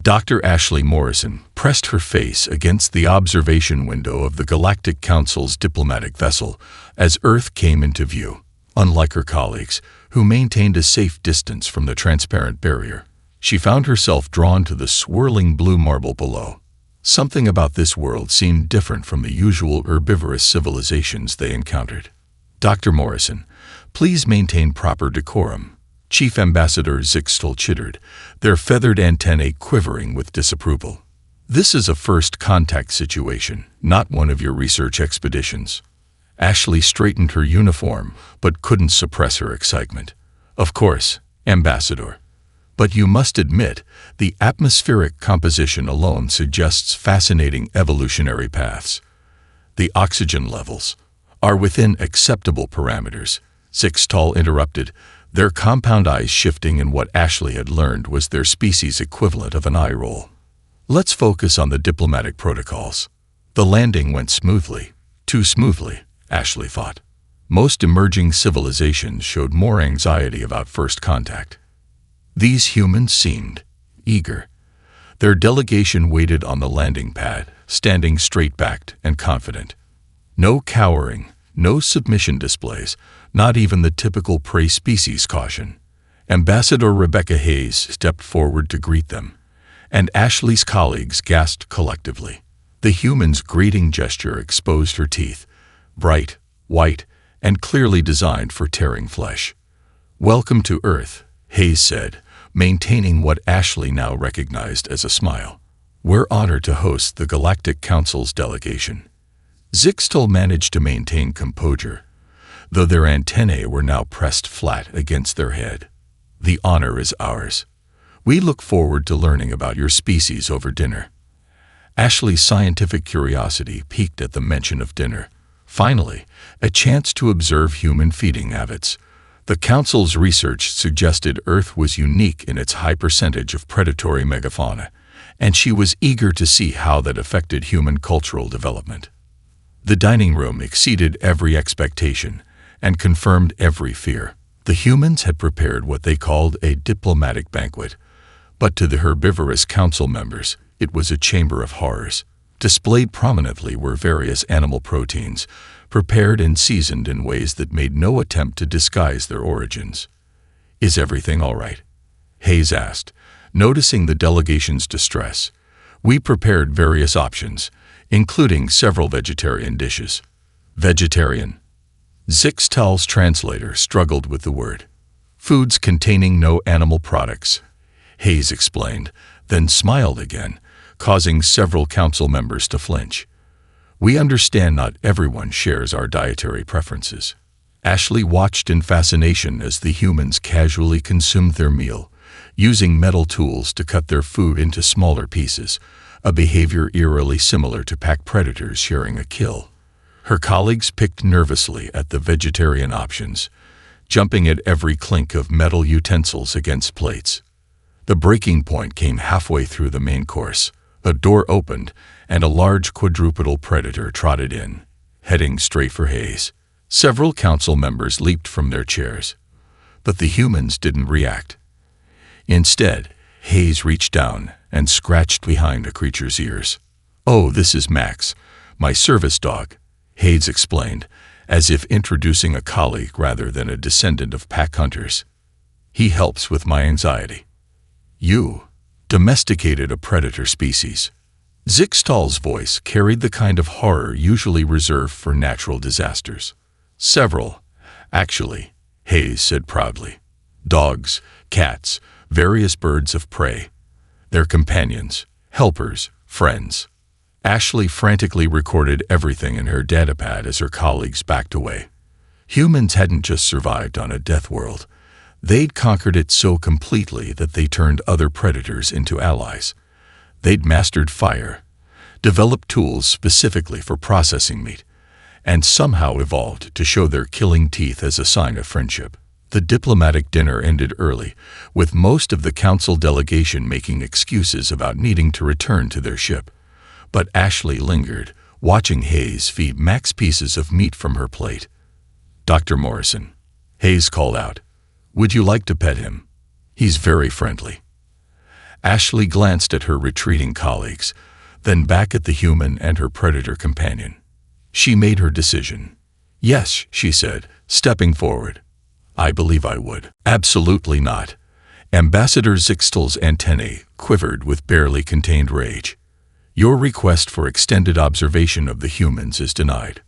Dr. Ashley Morrison pressed her face against the observation window of the Galactic Council's diplomatic vessel as Earth came into view. Unlike her colleagues, who maintained a safe distance from the transparent barrier, she found herself drawn to the swirling blue marble below. Something about this world seemed different from the usual herbivorous civilizations they encountered. "Dr. Morrison, please maintain proper decorum," Chief Ambassador Zixtel chittered, their feathered antennae quivering with disapproval. "This is a first contact situation, not one of your research expeditions." Ashley straightened her uniform, but couldn't suppress her excitement. "Of course, Ambassador. But you must admit, the atmospheric composition alone suggests fascinating evolutionary paths. The oxygen levels are within acceptable parameters," Zixtal interrupted, their compound eyes shifting in what Ashley had learned was their species' equivalent of an eye roll. "Let's focus on the diplomatic protocols." The landing went smoothly. Too smoothly, Ashley thought. Most emerging civilizations showed more anxiety about first contact. These humans seemed eager. Their delegation waited on the landing pad, standing straight-backed and confident. No cowering, no submission displays, not even the typical prey species caution. Ambassador Rebecca Hayes stepped forward to greet them, and Ashley's colleagues gasped collectively. The human's greeting gesture exposed her teeth, bright, white, and clearly designed for tearing flesh. "Welcome to Earth," Hayes said, maintaining what Ashley now recognized as a smile. "We're honored to host the Galactic Council's delegation." Zixtel managed to maintain composure, though their antennae were now pressed flat against their head. "The honor is ours. We look forward to learning about your species over dinner." Ashley's scientific curiosity piqued at the mention of dinner. Finally, a chance to observe human feeding habits. The Council's research suggested Earth was unique in its high percentage of predatory megafauna, and she was eager to see how that affected human cultural development. The dining room exceeded every expectation and confirmed every fear. The humans had prepared what they called a diplomatic banquet, but to the herbivorous council members, it was a chamber of horrors. Displayed prominently were various animal proteins, prepared and seasoned in ways that made no attempt to disguise their origins. "Is everything all right?" Hayes asked, noticing the delegation's distress. "We prepared various options, including several vegetarian dishes." "Vegetarian?" Zixtal's translator struggled with the word. "Foods containing no animal products," Hayes explained, then smiled again, causing several council members to flinch. "We understand not everyone shares our dietary preferences." Ashley watched in fascination as the humans casually consumed their meal, using metal tools to cut their food into smaller pieces, a behavior eerily similar to pack predators sharing a kill. Her colleagues picked nervously at the vegetarian options, jumping at every clink of metal utensils against plates. The breaking point came halfway through the main course. A door opened, and a large quadrupedal predator trotted in, heading straight for Hayes. Several council members leaped from their chairs, but the humans didn't react. Instead, Hayes reached down and scratched behind the creature's ears. "Oh, this is Max, my service dog," Hayes explained, as if introducing a colleague rather than a descendant of pack hunters. "He helps with my anxiety." "You domesticated a predator species." Zixtal's voice carried the kind of horror usually reserved for natural disasters. "Several, actually," Hayes said proudly. "Dogs, cats, various birds of prey. Their companions, helpers, friends." Ashley frantically recorded everything in her datapad as her colleagues backed away. Humans hadn't just survived on a death world. They'd conquered it so completely that they turned other predators into allies. They'd mastered fire, developed tools specifically for processing meat, and somehow evolved to show their killing teeth as a sign of friendship. The diplomatic dinner ended early, with most of the council delegation making excuses about needing to return to their ship. But Ashley lingered, watching Hayes feed Max pieces of meat from her plate. "Dr. Morrison," Hayes called out, "would you like to pet him? He's very friendly." Ashley glanced at her retreating colleagues, then back at the human and her predator companion. She made her decision. "Yes," she said, stepping forward. "I believe I would." "Absolutely not." Ambassador Zixtal's antennae quivered with barely contained rage. "Your request for extended observation of the humans is denied."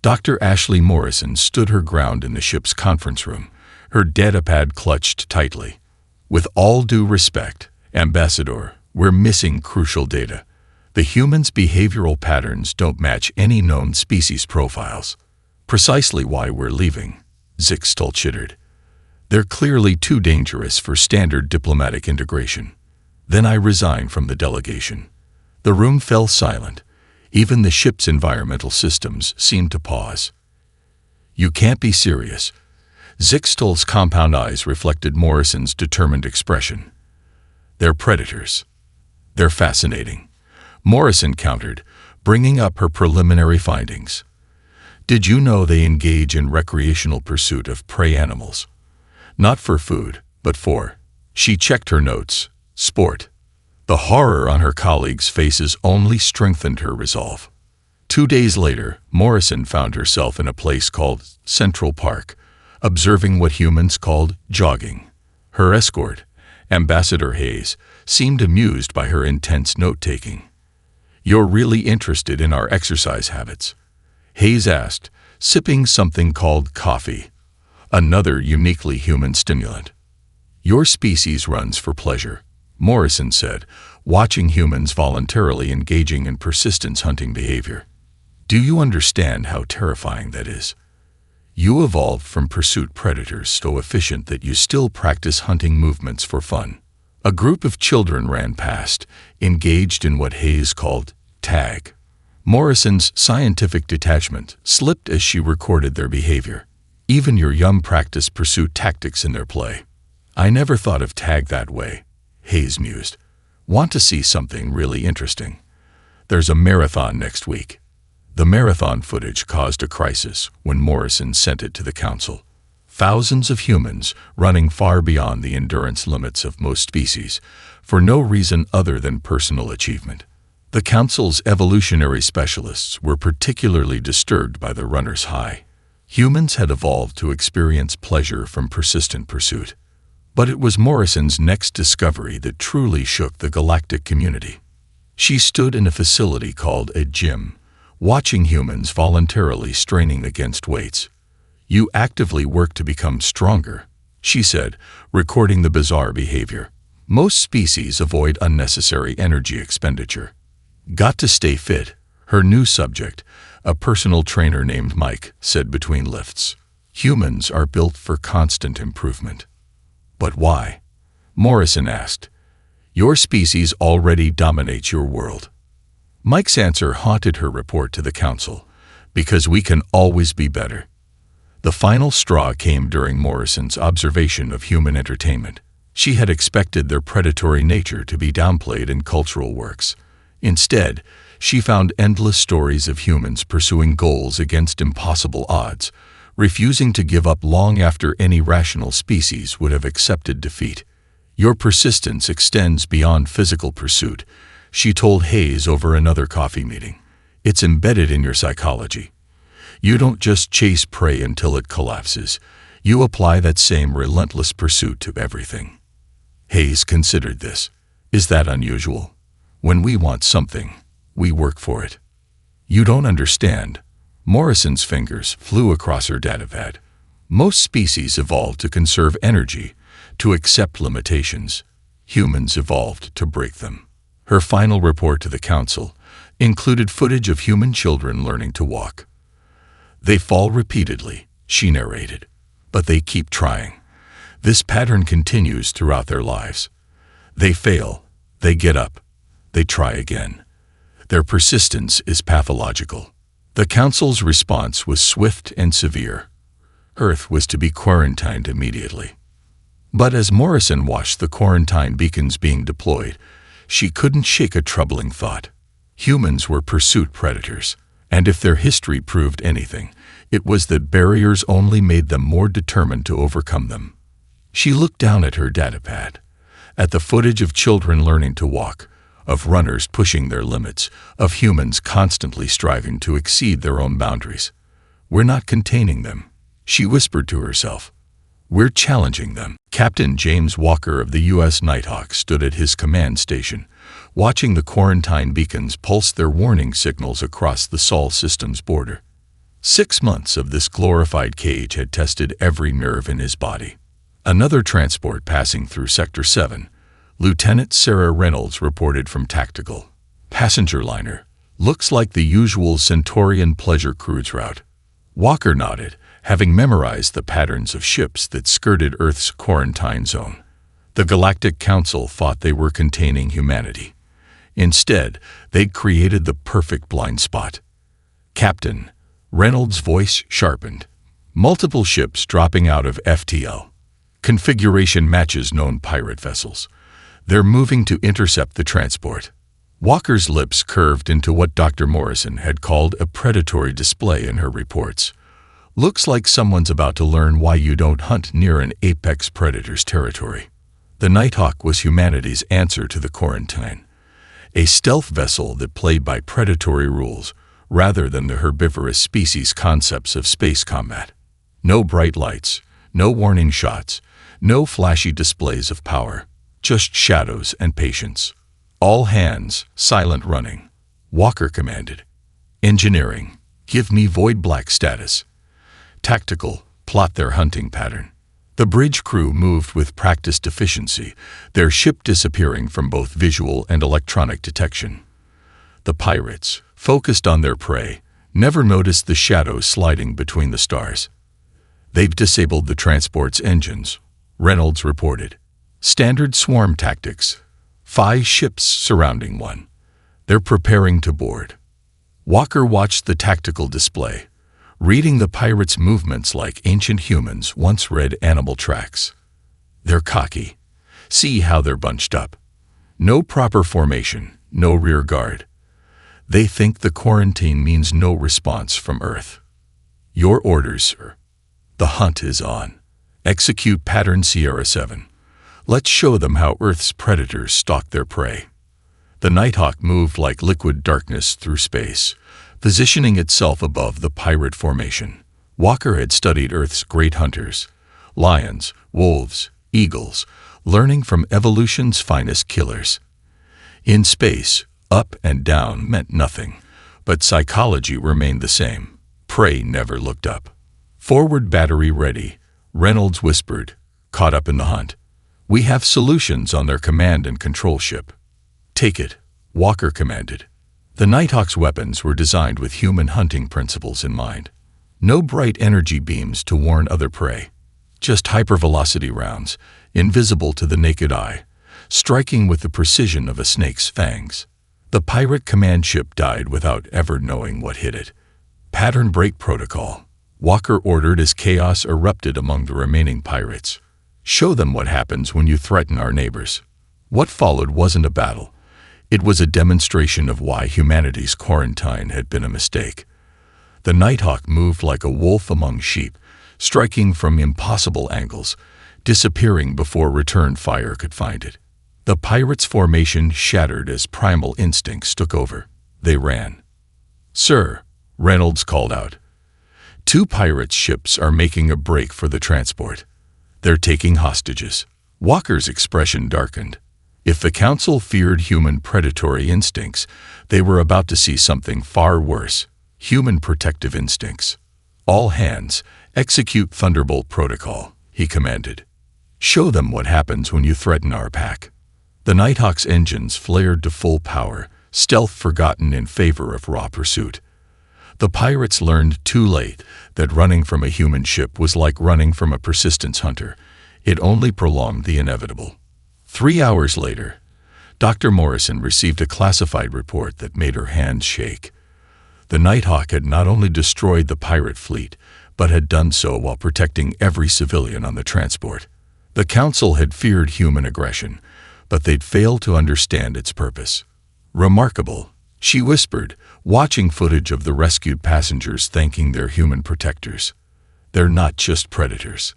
Dr. Ashley Morrison stood her ground in the ship's conference room, her datapad clutched tightly. "With all due respect, Ambassador, we're missing crucial data. The humans' behavioral patterns don't match any known species profiles." "Precisely why we're leaving," Zixtal chittered. "They're clearly too dangerous for standard diplomatic integration." "Then I resign from the delegation." The room fell silent. Even the ship's environmental systems seemed to pause. "You can't be serious." Zixtal's compound eyes reflected Morrison's determined expression. "They're predators. They're fascinating," Morrison countered, bringing up her preliminary findings. "Did you know they engage in recreational pursuit of prey animals? Not for food, but for—" She checked her notes. "Sport." The horror on her colleagues' faces only strengthened her resolve. 2 days later, Morrison found herself in a place called Central Park, observing what humans called jogging. Her escort, Ambassador Hayes, seemed amused by her intense note-taking. "You're really interested in our exercise habits?" Hayes asked, sipping something called coffee, another uniquely human stimulant. "Your species runs for pleasure," Morrison said, watching humans voluntarily engaging in persistence hunting behavior. "Do you understand how terrifying that is? You evolved from pursuit predators so efficient that you still practice hunting movements for fun." A group of children ran past, engaged in what Hayes called tag. Morrison's scientific detachment slipped as she recorded their behavior. "Even your young practice pursuit tactics in their play." "I never thought of tag that way," Hayes mused. "Want to see something really interesting? There's a marathon next week." The marathon footage caused a crisis when Morrison sent it to the council. Thousands of humans running far beyond the endurance limits of most species, for no reason other than personal achievement. The council's evolutionary specialists were particularly disturbed by the runner's high. Humans had evolved to experience pleasure from persistent pursuit. But it was Morrison's next discovery that truly shook the galactic community. She stood in a facility called a gym, watching humans voluntarily straining against weights. "You actively work to become stronger," she said, recording the bizarre behavior. "Most species avoid unnecessary energy expenditure." "Got to stay fit," her new subject, a personal trainer named Mike, said between lifts. "Humans are built for constant improvement." "But why?" Morrison asked. "Your species already dominates your world." Mike's answer haunted her report to the council. "Because we can always be better." The final straw came during Morrison's observation of human entertainment. She had expected their predatory nature to be downplayed in cultural works. Instead, she found endless stories of humans pursuing goals against impossible odds, refusing to give up long after any rational species would have accepted defeat. "Your persistence extends beyond physical pursuit," she told Hayes over another coffee meeting. "It's embedded in your psychology. You don't just chase prey until it collapses. You apply that same relentless pursuit to everything." Hayes considered this. "Is that unusual? When we want something, we work for it." "You don't understand." Morrison's fingers flew across her datapad. "Most species evolved to conserve energy, to accept limitations. Humans evolved to break them." Her final report to the council included footage of human children learning to walk. "They fall repeatedly," she narrated, "but they keep trying. This pattern continues throughout their lives. They fail, they get up, they try again. Their persistence is pathological." The council's response was swift and severe. Earth was to be quarantined immediately. But as Morrison watched the quarantine beacons being deployed, she couldn't shake a troubling thought. Humans were pursuit predators, and if their history proved anything, it was that barriers only made them more determined to overcome them. She looked down at her datapad. at the footage of children learning to walk, of runners pushing their limits, of humans constantly striving to exceed their own boundaries. "We're not containing them," she whispered to herself. "We're challenging them." Captain James Walker of the U.S. Nighthawk stood at his command station, watching the quarantine beacons pulse their warning signals across the Sol system's border. 6 months of this glorified cage had tested every nerve in his body. Another transport passing through Sector 7. Lieutenant Sarah Reynolds reported from Tactical. "Passenger liner. Looks like the usual Centaurian pleasure cruise route." Walker nodded, having memorized the patterns of ships that skirted Earth's quarantine zone. The Galactic Council thought they were containing humanity. Instead, they'd created the perfect blind spot. "Captain," Reynolds' voice sharpened. "Multiple ships dropping out of FTL. Configuration matches known pirate vessels. They're moving to intercept the transport." Walker's lips curved into what Dr. Morrison had called a predatory display in her reports. "Looks like someone's about to learn why you don't hunt near an apex predator's territory." The Nighthawk was humanity's answer to the quarantine. A stealth vessel that played by predatory rules, rather than the herbivorous species concepts of space combat. No bright lights, no warning shots, no flashy displays of power, just shadows and patience. "All hands, silent running," Walker commanded. "Engineering, give me void black status. Tactical, plot their hunting pattern." The bridge crew moved with practiced efficiency, their ship disappearing from both visual and electronic detection. The pirates, focused on their prey, never noticed the shadows sliding between the stars. "They've disabled the transport's engines," Reynolds reported. "Standard swarm tactics. 5 ships surrounding one. They're preparing to board." Walker watched the tactical display, reading the pirates' movements like ancient humans once read animal tracks. "They're cocky. See how they're bunched up. No proper formation, no rear guard. They think the quarantine means no response from Earth." "Your orders, sir." "The hunt is on. Execute pattern Sierra 7. Let's show them how Earth's predators stalk their prey." The Nighthawk moved like liquid darkness through space, positioning itself above the pirate formation. Walker had studied Earth's great hunters, lions, wolves, eagles, learning from evolution's finest killers. In space, up and down meant nothing, but psychology remained the same. Prey never looked up. "Forward battery ready," Reynolds whispered, caught up in the hunt. "We have solutions on their command and control ship." "Take it," Walker commanded. The Nighthawk's weapons were designed with human hunting principles in mind. No bright energy beams to warn other prey. Just hypervelocity rounds, invisible to the naked eye, striking with the precision of a snake's fangs. The pirate command ship died without ever knowing what hit it. "Pattern break protocol," Walker ordered as chaos erupted among the remaining pirates. "Show them what happens when you threaten our neighbors." What followed wasn't a battle. It was a demonstration of why humanity's quarantine had been a mistake. The Nighthawk moved like a wolf among sheep, striking from impossible angles, disappearing before return fire could find it. The pirates' formation shattered as primal instincts took over. They ran. "Sir," Reynolds called out. "2 pirates' ships are making a break for the transport. They're taking hostages." Walker's expression darkened. If the Council feared human predatory instincts, they were about to see something far worse: human protective instincts. "All hands, execute Thunderbolt protocol," he commanded. "Show them what happens when you threaten our pack." The Nighthawk's engines flared to full power, stealth forgotten in favor of raw pursuit. The pirates learned too late that running from a human ship was like running from a persistence hunter. It only prolonged the inevitable. 3 hours later, Dr. Morrison received a classified report that made her hands shake. The Nighthawk had not only destroyed the pirate fleet, but had done so while protecting every civilian on the transport. The Council had feared human aggression, but they'd failed to understand its purpose. "Remarkable," she whispered, watching footage of the rescued passengers thanking their human protectors. "They're not just predators.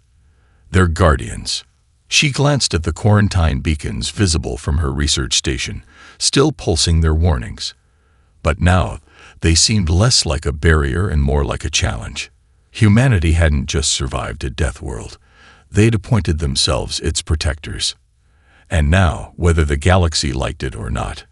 They're guardians. She glanced at the quarantine beacons visible from her research station, still pulsing their warnings. But now, they seemed less like a barrier and more like a challenge. Humanity hadn't just survived a death world. They'd appointed themselves its protectors. And now, whether the galaxy liked it or not,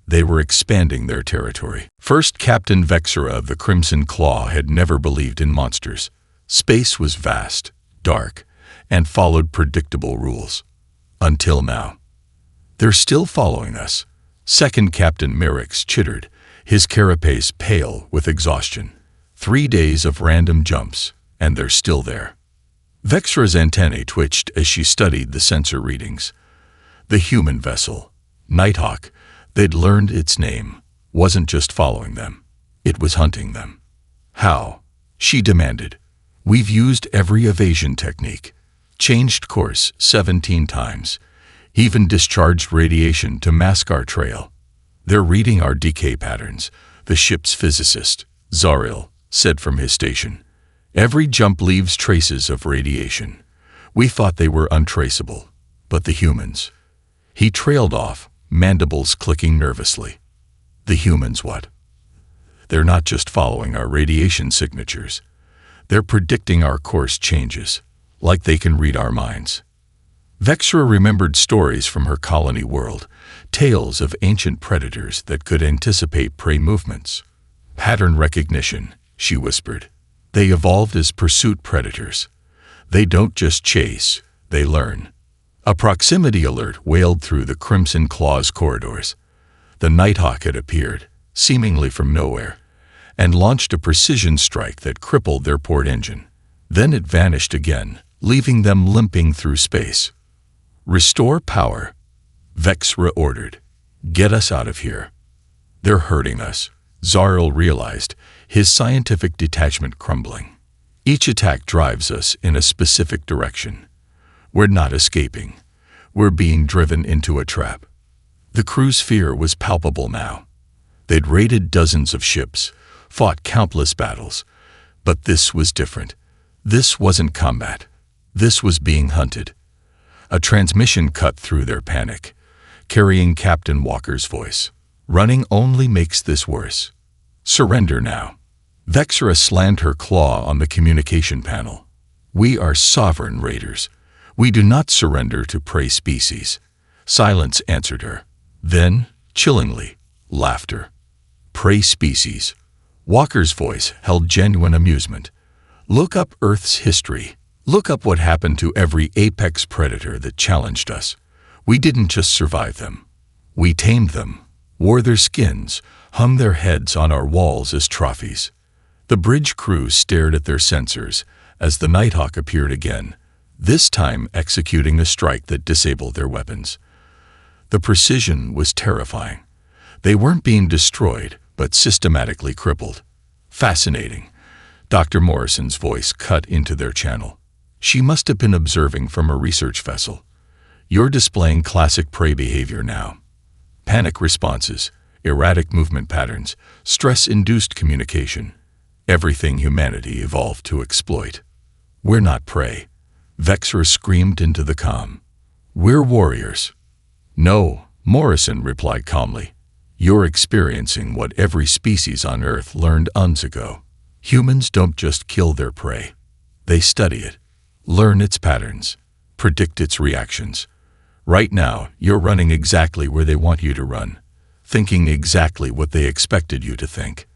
they were expanding their territory. First Captain Vexera of the Crimson Claw had never believed in monsters. Space was vast, dark, and followed predictable rules. Until now. They're still following us. Second Captain Merrick's chittered, his carapace pale with exhaustion. 3 days of random jumps, and they're still there. Vexera's antennae twitched as she studied the sensor readings. The human vessel, Nighthawk, they'd learned its name, wasn't just following them. It was hunting them. How? She demanded. We've used every evasion technique, changed course 17 times, even discharged radiation to mask our trail. They're reading our decay patterns, the ship's physicist, Zariel, said from his station. Every jump leaves traces of radiation. We thought they were untraceable, but the humans. He trailed off, mandibles clicking nervously. The humans what? They're not just following our radiation signatures. They're predicting our course changes, like they can read our minds. Vexera remembered stories from her colony world, tales of ancient predators that could anticipate prey movements. Pattern recognition, she whispered. They evolved as pursuit predators. They don't just chase, they learn. A proximity alert wailed through the Crimson Claw's corridors. The Nighthawk had appeared, seemingly from nowhere, and launched a precision strike that crippled their port engine. Then it vanished again, leaving them limping through space. Restore power, Vexera ordered. Get us out of here. They're hurting us, Zariel realized, his scientific detachment crumbling. Each attack drives us in a specific direction. We're not escaping. We're being driven into a trap. The crew's fear was palpable now. They'd raided dozens of ships, fought countless battles. But this was different. This wasn't combat. This was being hunted. A transmission cut through their panic, carrying Captain Walker's voice. Running only makes this worse. Surrender now. Vexera slammed her claw on the communication panel. We are sovereign raiders. We do not surrender to prey species. Silence answered her. Then, chillingly, laughter. Prey species. Walker's voice held genuine amusement. Look up Earth's history. Look up what happened to every apex predator that challenged us. We didn't just survive them. We tamed them, wore their skins, hung their heads on our walls as trophies. The bridge crew stared at their sensors as the Nighthawk appeared again, this time executing a strike that disabled their weapons. The precision was terrifying. They weren't being destroyed, but systematically crippled. Fascinating. Dr. Morrison's voice cut into their channel. She must have been observing from a research vessel. You're displaying classic prey behavior now. Panic responses, erratic movement patterns, stress-induced communication. Everything humanity evolved to exploit. We're not prey. Vexera screamed into the comm. We're warriors. No, Morrison replied calmly. You're experiencing what every species on Earth learned eons ago. Humans don't just kill their prey. They study it, learn its patterns, predict its reactions. Right now, you're running exactly where they want you to run, thinking exactly what they expected you to think.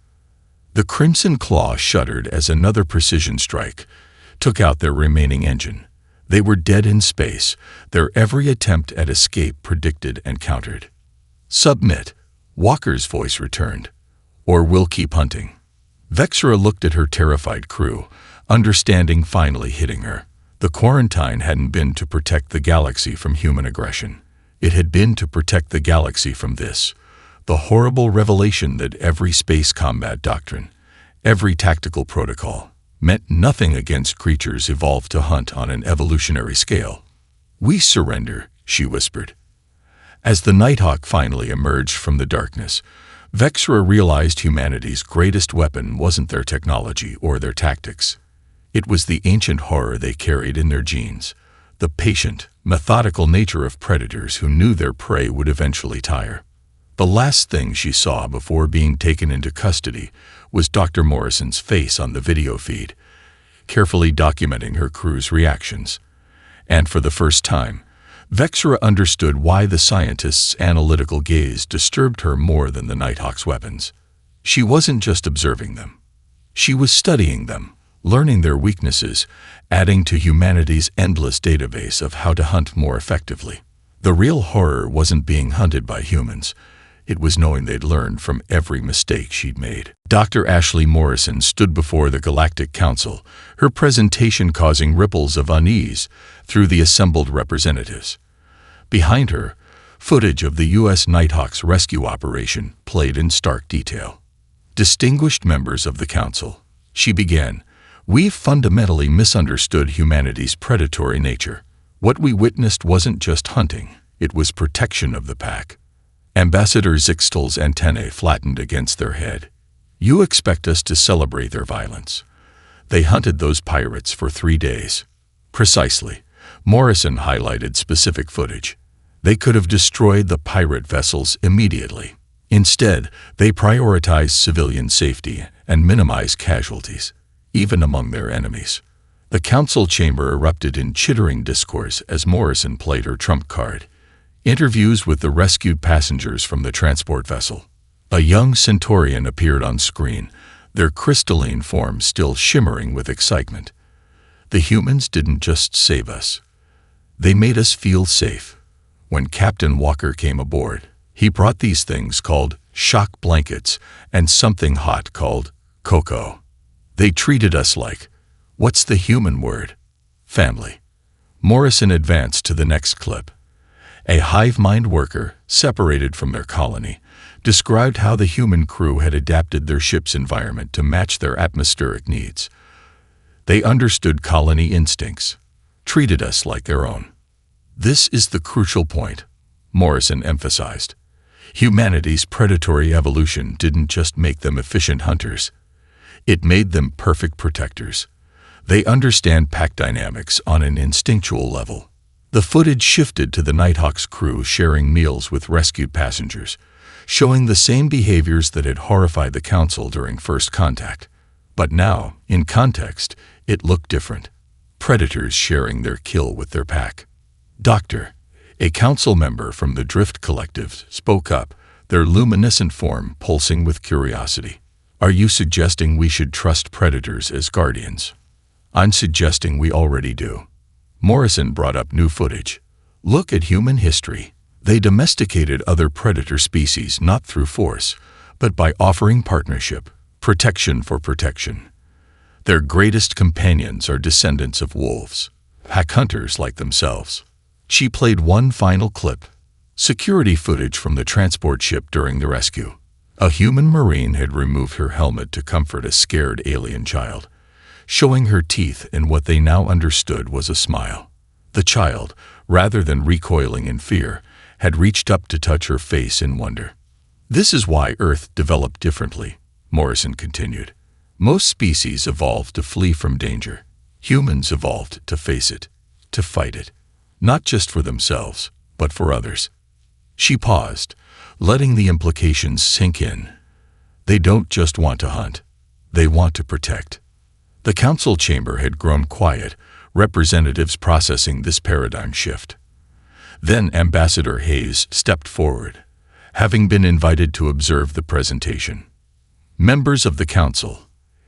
The Crimson Claw shuddered as another precision strike took out their remaining engine. They were dead in space, their every attempt at escape predicted and countered. Submit, Walker's voice returned, or we'll keep hunting. Vexera looked at her terrified crew, understanding finally hitting her. The quarantine hadn't been to protect the galaxy from human aggression. It had been to protect the galaxy from this, the horrible revelation that every space combat doctrine, every tactical protocol, meant nothing against creatures evolved to hunt on an evolutionary scale. We surrender, she whispered. As the Nighthawk finally emerged from the darkness, Vexera realized humanity's greatest weapon wasn't their technology or their tactics. It was the ancient horror they carried in their genes, the patient, methodical nature of predators who knew their prey would eventually tire. The last thing she saw before being taken into custody was Dr. Morrison's face on the video feed, carefully documenting her crew's reactions. And for the first time, Vexra understood why the scientist's analytical gaze disturbed her more than the Nighthawk's weapons. She wasn't just observing them. She was studying them, learning their weaknesses, adding to humanity's endless database of how to hunt more effectively. The real horror wasn't being hunted by humans. It was knowing they'd learned from every mistake she'd made. Dr. Ashley Morrison stood before the Galactic Council, her presentation causing ripples of unease through the assembled representatives. Behind her, footage of the U.S. Nighthawk's rescue operation played in stark detail. Distinguished members of the Council, she began, we've fundamentally misunderstood humanity's predatory nature. What we witnessed wasn't just hunting, it was protection of the pack. Ambassador Zixtal's antennae flattened against their head. You expect us to celebrate their violence. They hunted those pirates for 3 days. Precisely. Morrison highlighted specific footage. They could have destroyed the pirate vessels immediately. Instead, they prioritized civilian safety and minimized casualties, even among their enemies. The council chamber erupted in chittering discourse as Morrison played her trump card. Interviews with the rescued passengers from the transport vessel. A young Centaurian appeared on screen, their crystalline forms still shimmering with excitement. The humans didn't just save us. They made us feel safe. When Captain Walker came aboard, he brought these things called shock blankets and something hot called cocoa. They treated us like, what's the human word? Family. Morrison advanced to the next clip. A hive mind worker, separated from their colony, described how the human crew had adapted their ship's environment to match their atmospheric needs. They understood colony instincts, treated us like their own. This is the crucial point, Morrison emphasized. Humanity's predatory evolution didn't just make them efficient hunters. It made them perfect protectors. They understand pack dynamics on an instinctual level. The footage shifted to the Nighthawk's crew sharing meals with rescued passengers, showing the same behaviors that had horrified the Council during first contact. But now, in context, it looked different. Predators sharing their kill with their pack. Doctor, a council member from the Drift Collective, spoke up, their luminescent form pulsing with curiosity. Are you suggesting we should trust predators as guardians? I'm suggesting we already do. Morrison brought up new footage. Look at human history. They domesticated other predator species not through force, but by offering partnership, protection for protection. Their greatest companions are descendants of wolves, pack hunters like themselves. She played one final clip, security footage from the transport ship during the rescue. A human marine had removed her helmet to comfort a scared alien child, showing her teeth in what they now understood was a smile. The child, rather than recoiling in fear, had reached up to touch her face in wonder. This is why Earth developed differently, Morrison continued. Most species evolved to flee from danger. Humans evolved to face it, to fight it, not just for themselves, but for others. She paused, letting the implications sink in. They don't just want to hunt, they want to protect. The council chamber had grown quiet, representatives processing this paradigm shift. Then Ambassador Hayes stepped forward, having been invited to observe the presentation. Members of the council,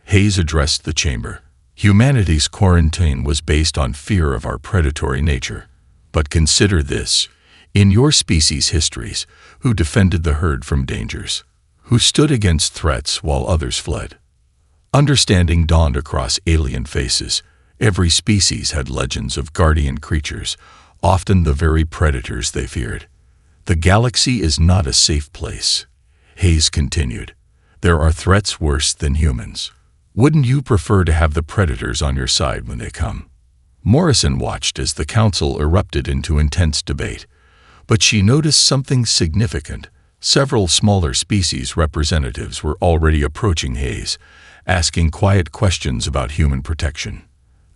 Hayes addressed the chamber. Humanity's quarantine was based on fear of our predatory nature. But consider this, in your species' histories, who defended the herd from dangers? Who stood against threats while others fled? Understanding dawned across alien faces. Every species had legends of guardian creatures, often the very predators they feared. The galaxy is not a safe place, Hayes continued. There are threats worse than humans. Wouldn't you prefer to have the predators on your side when they come? Morrison watched as the council erupted into intense debate, but she noticed something significant. Several smaller species representatives were already approaching Hayes, asking quiet questions about human protection.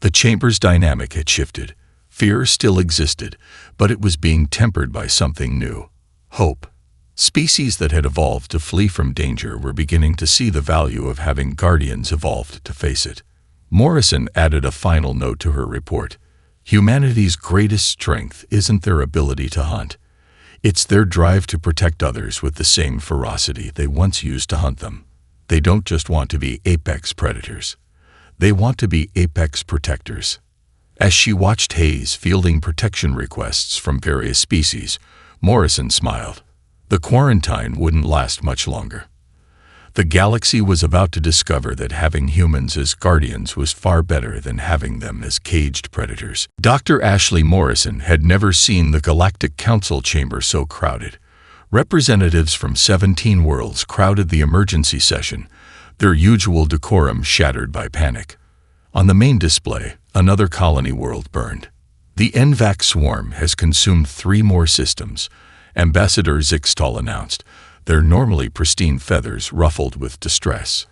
The chamber's dynamic had shifted. Fear still existed, but it was being tempered by something new: hope. Species that had evolved to flee from danger were beginning to see the value of having guardians evolved to face it. Morrison added a final note to her report. Humanity's greatest strength isn't their ability to hunt. It's their drive to protect others with the same ferocity they once used to hunt them. They don't just want to be apex predators. They want to be apex protectors. As she watched Hayes fielding protection requests from various species, Morrison smiled. The quarantine wouldn't last much longer. The galaxy was about to discover that having humans as guardians was far better than having them as caged predators. Dr. Ashley Morrison had never seen the Galactic Council chamber so crowded. Representatives from 17 worlds crowded the emergency session, their usual decorum shattered by panic. On the main display, another colony world burned. The NVAC swarm has consumed 3 more systems, Ambassador Zixtal announced, their normally pristine feathers ruffled with distress.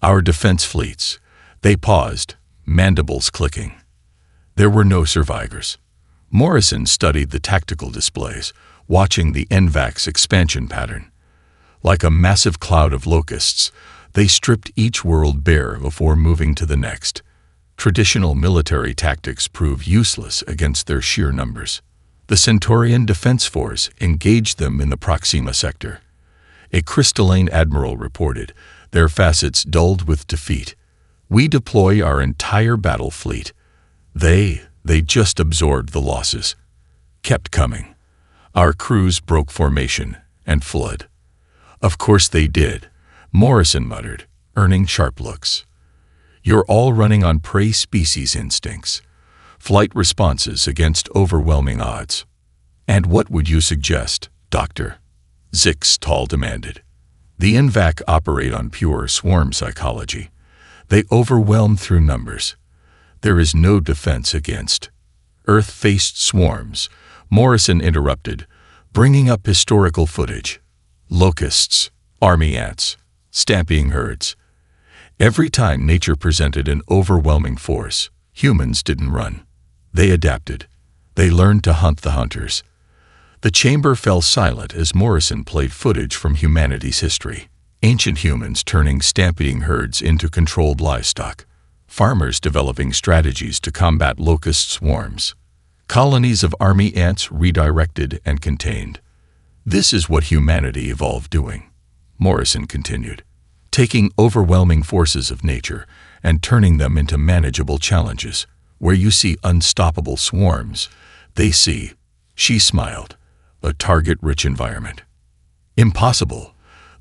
Our defense fleets. They paused, mandibles clicking. There were no survivors. Morrison studied the tactical displays, watching the NVAC's expansion pattern. Like a massive cloud of locusts, they stripped each world bare before moving to the next. Traditional military tactics proved useless against their sheer numbers. The Centaurian Defense Force engaged them in the Proxima sector. A crystalline admiral reported, their facets dulled with defeat. We deploy our entire battle fleet. They just absorbed the losses. Kept coming. Our crews broke formation and fled. Of course they did, Morrison muttered, earning sharp looks. You're all running on prey species instincts. Flight responses against overwhelming odds. And what would you suggest, Doctor? Zixtal demanded. The NVAC operate on pure swarm psychology. They overwhelm through numbers. There is no defense against Earth-faced swarms, Morrison interrupted, bringing up historical footage. Locusts, army ants, stampeding herds. Every time nature presented an overwhelming force, humans didn't run. They adapted. They learned to hunt the hunters. The chamber fell silent as Morrison played footage from humanity's history. Ancient humans turning stampeding herds into controlled livestock. Farmers developing strategies to combat locust swarms. Colonies of army ants redirected and contained. This is what humanity evolved doing, Morrison continued, taking overwhelming forces of nature and turning them into manageable challenges. Where you see unstoppable swarms, they see, she smiled, a target-rich environment. Impossible.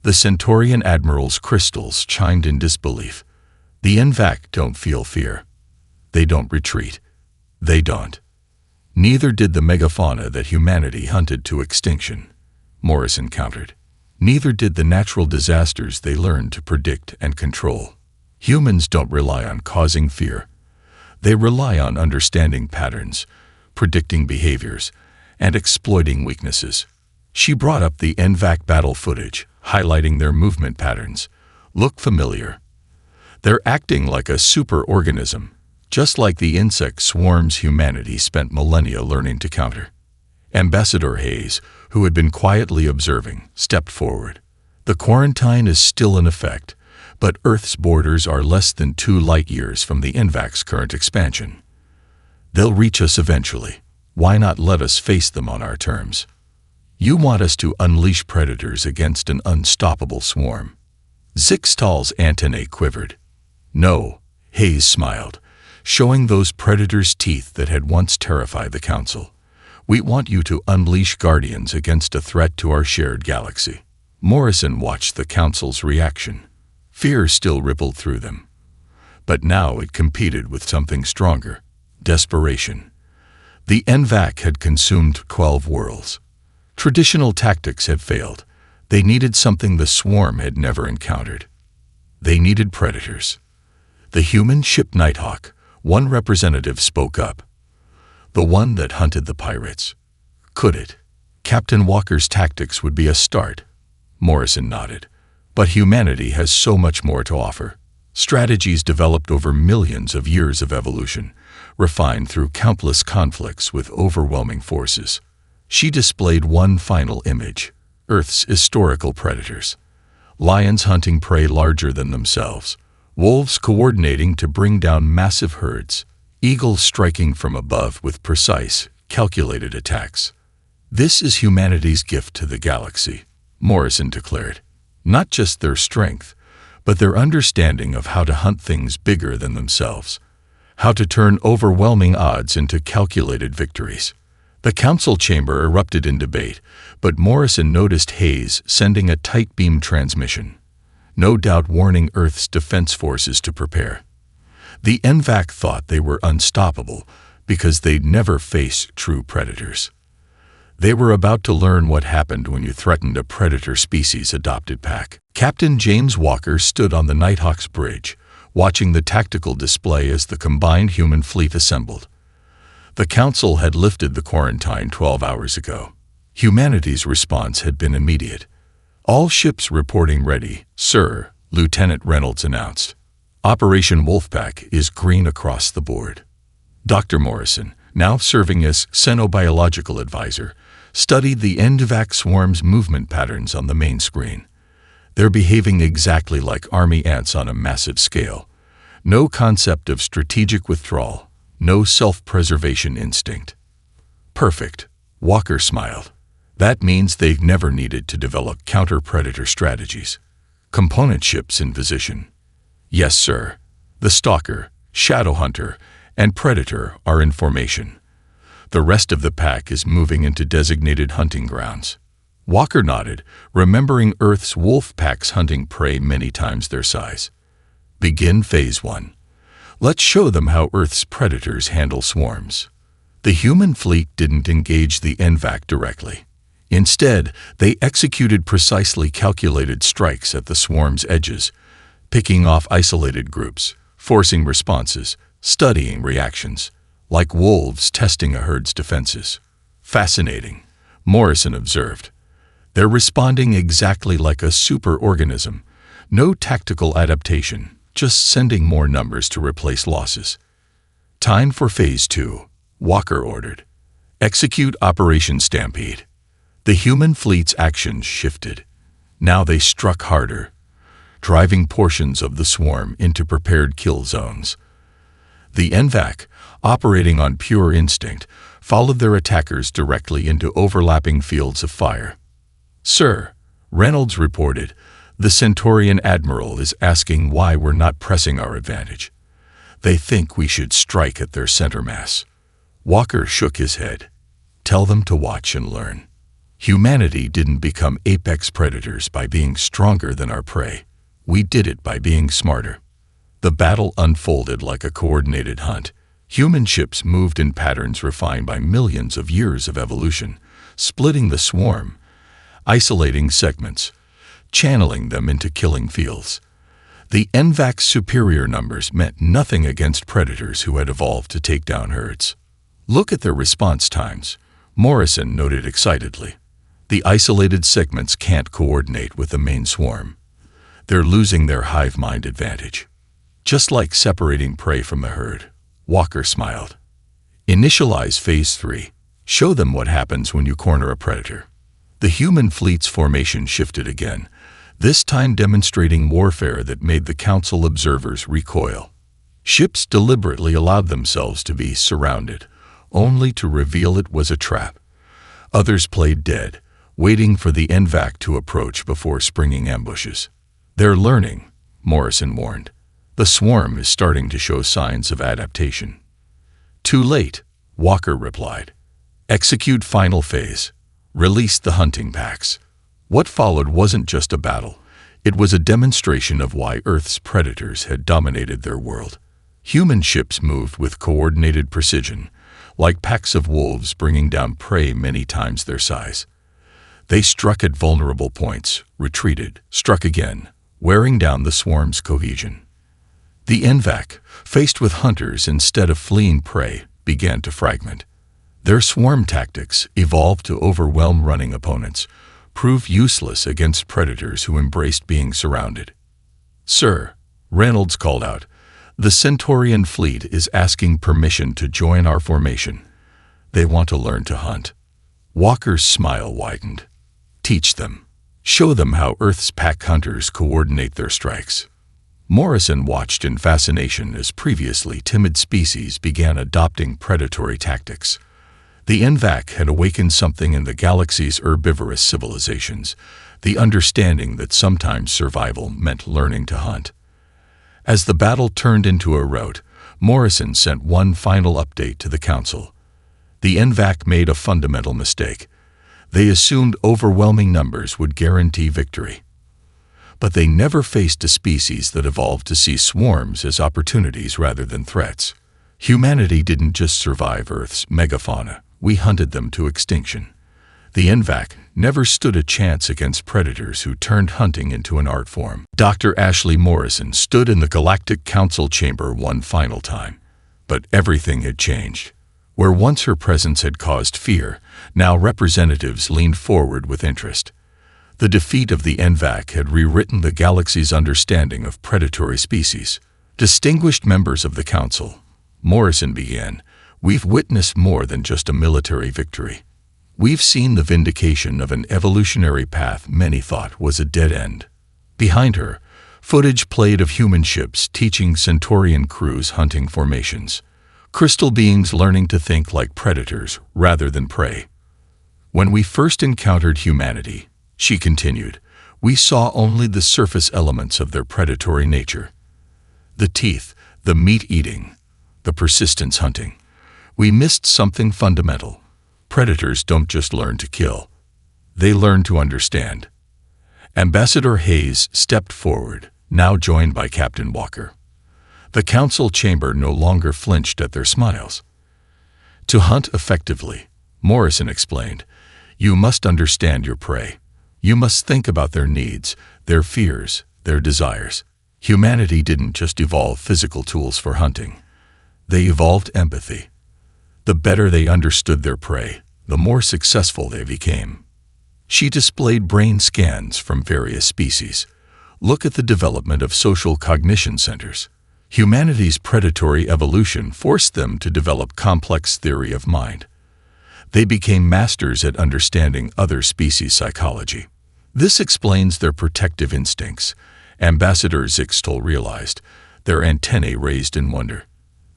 The Centaurian Admiral's crystals chimed in disbelief. The NVAC don't feel fear. They don't retreat. They don't. Neither did the megafauna that humanity hunted to extinction, Morrison countered. Neither did the natural disasters they learned to predict and control. Humans don't rely on causing fear. They rely on understanding patterns, predicting behaviors, and exploiting weaknesses. She brought up the NVAC battle footage, highlighting their movement patterns. Look familiar. They're acting like a superorganism, just like the insect swarms humanity spent millennia learning to counter. Ambassador Hayes, who had been quietly observing, stepped forward. The quarantine is still in effect, but Earth's borders are less than 2 light-years from the NVAC's current expansion. They'll reach us eventually. Why not let us face them on our terms? You want us to unleash predators against an unstoppable swarm. Zixtal's antennae quivered. No, Hayes smiled, showing those predators' teeth that had once terrified the Council. We want you to unleash guardians against a threat to our shared galaxy. Morrison watched the Council's reaction. Fear still rippled through them. But now it competed with something stronger: desperation. The NVAC had consumed 12 worlds. Traditional tactics had failed. They needed something the swarm had never encountered. They needed predators. The human ship Nighthawk, one representative spoke up. The one that hunted the pirates. Could it? Captain Walker's tactics would be a start. Morrison nodded. But humanity has so much more to offer. strategies developed over millions of years of evolution, refined through countless conflicts with overwhelming forces. She displayed one final image: Earth's historical predators. Lions hunting prey larger than themselves, wolves coordinating to bring down massive herds, eagles striking from above with precise, calculated attacks. This is humanity's gift to the galaxy, Morrison declared. Not just their strength, but their understanding of how to hunt things bigger than themselves, how to turn overwhelming odds into calculated victories. The council chamber erupted in debate, but Morrison noticed Hayes sending a tight beam transmission, no doubt warning Earth's defense forces to prepare. The NVAC thought they were unstoppable because they'd never face true predators. They were about to learn what happened when you threatened a predator species-adopted pack. Captain James Walker stood on the Nighthawk's bridge, watching the tactical display as the combined human fleet assembled. The Council had lifted the quarantine 12 hours ago. Humanity's response had been immediate. "All ships reporting ready, sir," Lieutenant Reynolds announced. "Operation Wolfpack is green across the board." Dr. Morrison, now serving as xenobiological advisor, studied the NVAC swarm's movement patterns on the main screen. They're behaving exactly like army ants on a massive scale. No concept of strategic withdrawal, no self-preservation instinct. Perfect, Walker smiled. That means they've never needed to develop counter-predator strategies. Component ships in position. Yes, sir. The Stalker, Shadowhunter, and Predator are in formation. The rest of the pack is moving into designated hunting grounds. Walker nodded, remembering Earth's wolf packs hunting prey many times their size. Begin Phase 1. Let's show them how Earth's predators handle swarms. The human fleet didn't engage the NVAC directly. Instead, they executed precisely calculated strikes at the swarm's edges, picking off isolated groups, forcing responses, studying reactions, like wolves testing a herd's defenses. Fascinating, Morrison observed. They're responding exactly like a superorganism. No tactical adaptation, just sending more numbers to replace losses. Time for Phase 2, Walker ordered. Execute Operation Stampede. The human fleet's actions shifted. Now they struck harder, driving portions of the swarm into prepared kill zones. The NVAC, operating on pure instinct, followed their attackers directly into overlapping fields of fire. "Sir," Reynolds reported, "the Centaurian Admiral is asking why we're not pressing our advantage. They think we should strike at their center mass." Walker shook his head. "Tell them to watch and learn. Humanity didn't become apex predators by being stronger than our prey. We did it by being smarter." The battle unfolded like a coordinated hunt. Human ships moved in patterns refined by millions of years of evolution, splitting the swarm, isolating segments, channeling them into killing fields. The NVAC's superior numbers meant nothing against predators who had evolved to take down herds. "Look at their response times," Morrison noted excitedly. "The isolated segments can't coordinate with the main swarm. They're losing their hive mind advantage. Just like separating prey from the herd," Walker smiled. "Initialize Phase 3. Show them what happens when you corner a predator." The human fleet's formation shifted again, this time demonstrating warfare that made the Council observers recoil. Ships deliberately allowed themselves to be surrounded, only to reveal it was a trap. Others played dead, waiting for the NVAC to approach before springing ambushes. "They're learning," Morrison warned. "The swarm is starting to show signs of adaptation." "Too late," Walker replied. "Execute Final Phase. Release the hunting packs." What followed wasn't just a battle. It was a demonstration of why Earth's predators had dominated their world. Human ships moved with coordinated precision, like packs of wolves bringing down prey many times their size. They struck at vulnerable points, retreated, struck again, wearing down the swarm's cohesion. The NVAC, faced with hunters instead of fleeing prey, began to fragment. Their swarm tactics, evolved to overwhelm running opponents, proved useless against predators who embraced being surrounded. "Sir," Reynolds called out. "The Centaurian fleet is asking permission to join our formation. They want to learn to hunt." Walker's smile widened. "Teach them. Show them how Earth's pack hunters coordinate their strikes." Morrison watched in fascination as previously timid species began adopting predatory tactics. The NVAC had awakened something in the galaxy's herbivorous civilizations, the understanding that sometimes survival meant learning to hunt. As the battle turned into a rout, Morrison sent one final update to the Council. The NVAC made a fundamental mistake. They assumed overwhelming numbers would guarantee victory. But they never faced a species that evolved to see swarms as opportunities rather than threats. Humanity didn't just survive Earth's megafauna, we hunted them to extinction. The NVAC never stood a chance against predators who turned hunting into an art form. Dr. Ashley Morrison stood in the Galactic Council chamber one final time. But everything had changed. Where once her presence had caused fear, now representatives leaned forward with interest. The defeat of the NVAC had rewritten the galaxy's understanding of predatory species. Distinguished members of the Council, Morrison began, we've witnessed more than just a military victory. We've seen the vindication of an evolutionary path many thought was a dead end. Behind her, footage played of human ships teaching Centaurian crews hunting formations. Crystal beings learning to think like predators rather than prey. When we first encountered humanity, she continued, we saw only the surface elements of their predatory nature. The teeth, the meat-eating, the persistence hunting. We missed something fundamental. Predators don't just learn to kill. They learn to understand. Ambassador Hayes stepped forward, now joined by Captain Walker. The Council chamber no longer flinched at their smiles. To hunt effectively, Morrison explained, you must understand your prey. You must think about their needs, their fears, their desires. Humanity didn't just evolve physical tools for hunting. They evolved empathy. The better they understood their prey, the more successful they became. She displayed brain scans from various species. Look at the development of social cognition centers. Humanity's predatory evolution forced them to develop complex theory of mind. They became masters at understanding other species' psychology. This explains their protective instincts. Ambassador Zixtol realized, their antennae raised in wonder.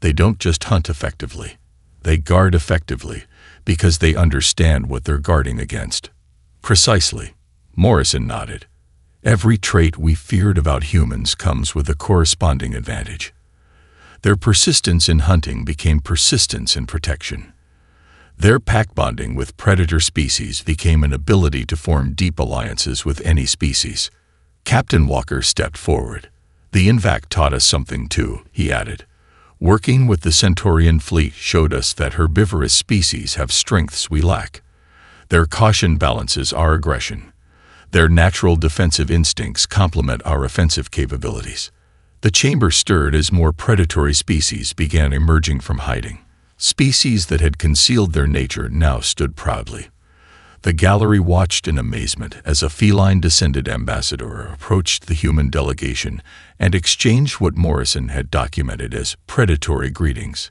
They don't just hunt effectively. They guard effectively because they understand what they're guarding against. Precisely. Morrison nodded. Every trait we feared about humans comes with a corresponding advantage. Their persistence in hunting became persistence in protection. Their pack bonding with predator species became an ability to form deep alliances with any species. Captain Walker stepped forward. The NVAC taught us something too, he added. Working with the Centaurian fleet showed us that herbivorous species have strengths we lack. Their caution balances our aggression. Their natural defensive instincts complement our offensive capabilities. The chamber stirred as more predatory species began emerging from hiding. Species that had concealed their nature now stood proudly. The gallery watched in amazement as a feline-descended ambassador approached the human delegation and exchanged what Morrison had documented as predatory greetings.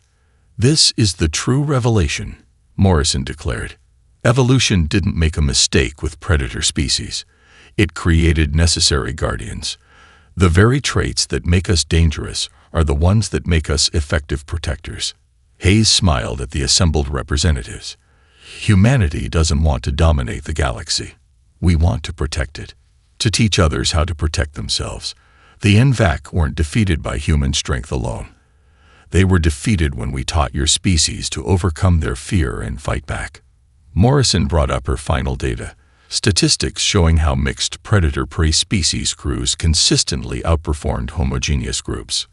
This is the true revelation, Morrison declared. Evolution didn't make a mistake with predator species. It created necessary guardians. The very traits that make us dangerous are the ones that make us effective protectors. Hayes smiled at the assembled representatives. Humanity doesn't want to dominate the galaxy. We want to protect it, to teach others how to protect themselves. The NVAC weren't defeated by human strength alone. They were defeated when we taught your species to overcome their fear and fight back. Morrison brought up her final data, statistics showing how mixed predator-prey species crews consistently outperformed homogeneous groups.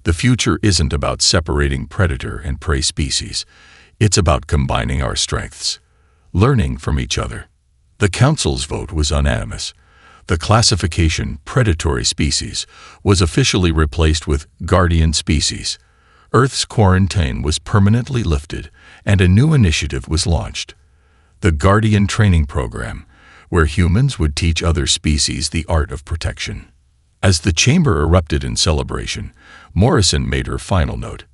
The future isn't about separating predator and prey species. It's about combining our strengths, learning from each other. The Council's vote was unanimous. The classification predatory species was officially replaced with guardian species. Earth's quarantine was permanently lifted, and a new initiative was launched. The Guardian Training Program, where humans would teach other species the art of protection. As the chamber erupted in celebration, Morrison made her final note.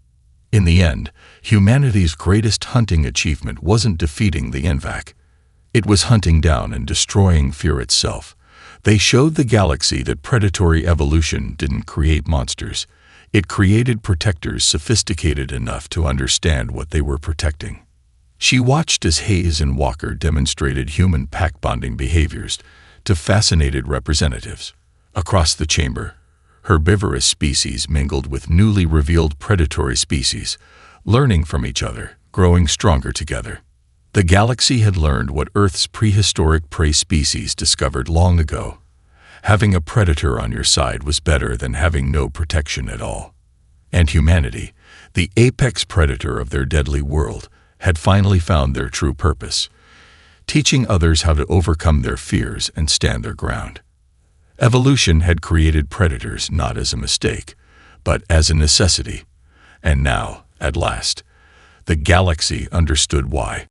In the end, humanity's greatest hunting achievement wasn't defeating the Invac. It was hunting down and destroying fear itself. They showed the galaxy that predatory evolution didn't create monsters. It created protectors sophisticated enough to understand what they were protecting. She watched as Hayes and Walker demonstrated human pack-bonding behaviors to fascinated representatives. Across the chamber, herbivorous species mingled with newly revealed predatory species, learning from each other, growing stronger together. The galaxy had learned what Earth's prehistoric prey species discovered long ago. Having a predator on your side was better than having no protection at all. And humanity, the apex predator of their deadly world, had finally found their true purpose, teaching others how to overcome their fears and stand their ground. Evolution had created predators not as a mistake, but as a necessity. And now, at last, the galaxy understood why.